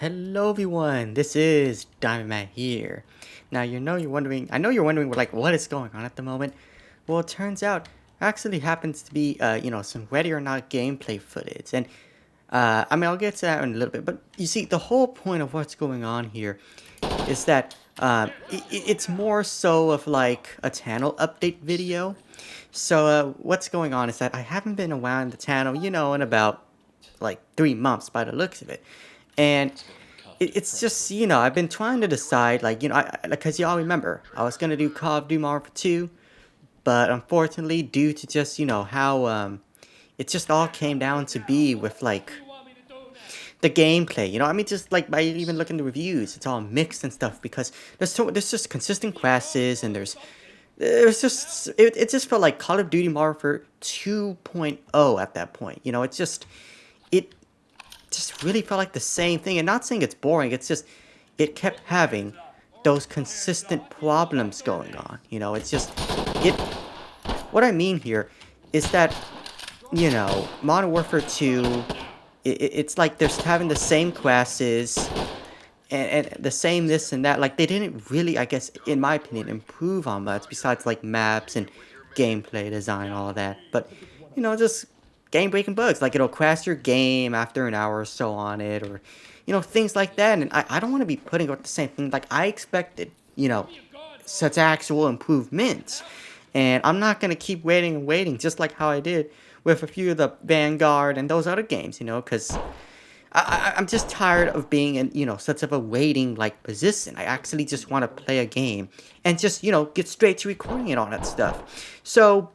Hello everyone, this is Diamond Man here. Now you're wondering, I know you're wondering like what is going on at the moment. Well, it turns out actually happens to be some Ready or Not gameplay footage. And I mean I'll get to that in a little bit, but you see the whole point of what's going on here is that it's more so of like a channel update video. So what's going on is that I haven't been around the channel, in about like 3 months by the looks of it. And it's just, I've been trying to decide, like, because y'all remember, I was going to do Call of Duty Modern Warfare 2, but unfortunately, due to just, how, it just all came down to be with, like, the gameplay, I mean, just, like, by even looking at the reviews, it's all mixed and stuff, because there's just consistent classes, and there's just, it just felt like Call of Duty Modern Warfare 2.0 at that point, it just really felt like the same thing. And not saying it's boring, it's just it kept having those consistent problems going on. It's just it what I mean here is that, Modern Warfare 2, it's like there's having the same classes and the same this and that. Like they didn't really, I guess, in my opinion, improve on much besides like maps and gameplay design, all of that. But just game breaking bugs, like it'll crash your game after an hour or so on it, or things like that. And I don't want to be putting out the same thing. Like I expected, such actual improvements, and I'm not gonna keep waiting and waiting, just like how I did with a few of the Vanguard and those other games, because I'm just tired of being in, such of a waiting, like, position. I actually just want to play a game and just, get straight to recording and all that stuff. So,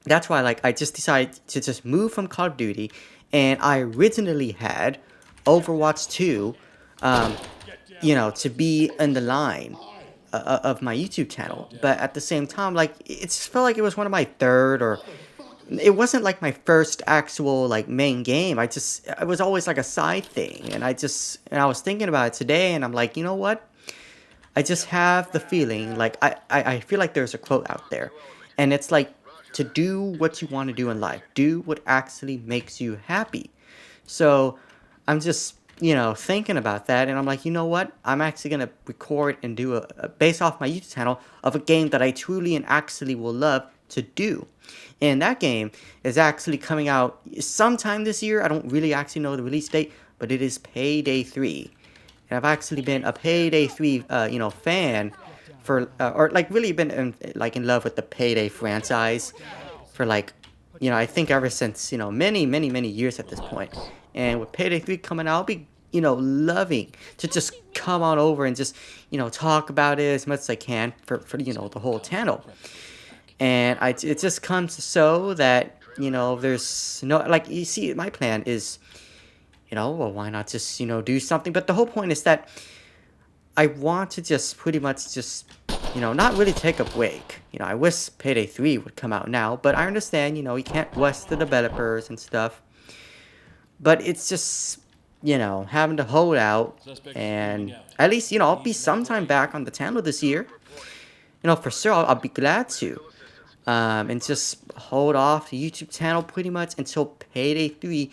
that's why, like, I just decided to just move from Call of Duty, and I originally had Overwatch 2, to be in the line of my YouTube channel. But at the same time, like, it just felt like it was one of my third, or it wasn't like my first actual like main game. It was always like a side thing, and I was thinking about it today, and I'm like, you know what? I just have the feeling, like I feel like there's a quote out there, and it's like to do what you want to do in life, do what actually makes you happy. So I'm just thinking about that, and I'm like, you know what? I'm actually gonna record and do a based off my YouTube channel of a game that I truly and actually will love to do. And that game is actually coming out sometime this year. I don't really actually know the release date, but it is Payday 3. And I've actually been a Payday 3, fan for, or like really been in love with the Payday franchise for like, I think ever since, many, many, many years at this point. And with Payday 3 coming out, I'll be, loving to just come on over and just, talk about it as much as I can for the whole channel. And it just comes so that, there's no, like, you see, my plan is, well, why not just, do something? But the whole point is that I want to just pretty much just, not really take a break. I wish Payday 3 would come out now, but I understand, you can't rush the developers and stuff. But it's just, having to hold out, and at least, I'll be sometime back on the channel this year. For sure, I'll be glad to. And just hold off the YouTube channel pretty much until Payday 3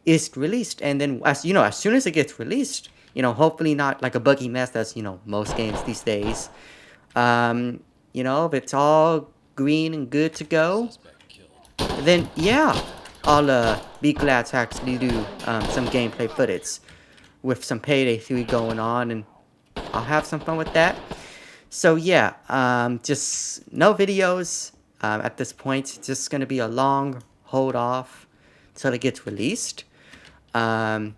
is released. And then, as soon as it gets released, hopefully not like a buggy mess that's, most games these days. If it's all green and good to go, then yeah, I'll be glad to actually do some gameplay footage with some Payday 3 going on, and I'll have some fun with that. So yeah, just no videos at this point. It's just gonna be a long hold off till it gets released. I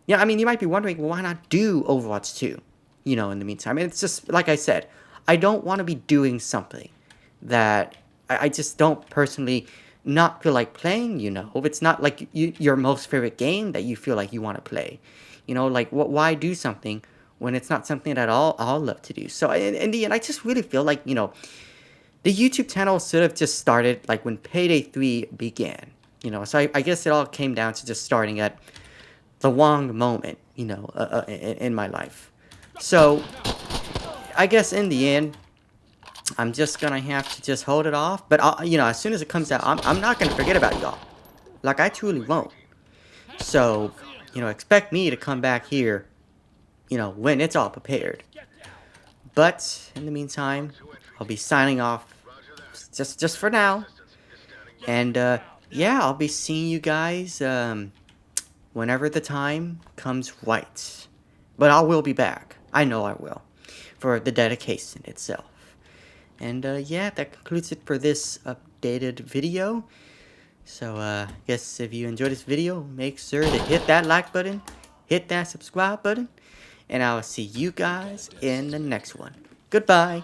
mean, you might be wondering, well, why not do Overwatch 2? In the meantime, and it's just like I said, I don't want to be doing something that I just don't personally not feel like playing. If it's not like your most favorite game that you feel like you want to play, like why do something when it's not something that I'll love to do. So in the end, I just really feel like, the YouTube channel sort of just started like when Payday 3 began, so I guess it all came down to just starting at the wrong moment, in my life. So I guess in the end, I'm just gonna have to just hold it off. But as soon as it comes out, I'm not gonna forget about y'all. Like I truly won't. So, expect me to come back here when it's all prepared. But in the meantime, I'll be signing off just for now. And yeah, I'll be seeing you guys whenever the time comes right. But I will be back. I know I will. For the dedication itself. And yeah, that concludes it for this updated video. So I guess if you enjoyed this video, make sure to hit that like button, hit that subscribe button, and I'll see you guys in the next one. Goodbye.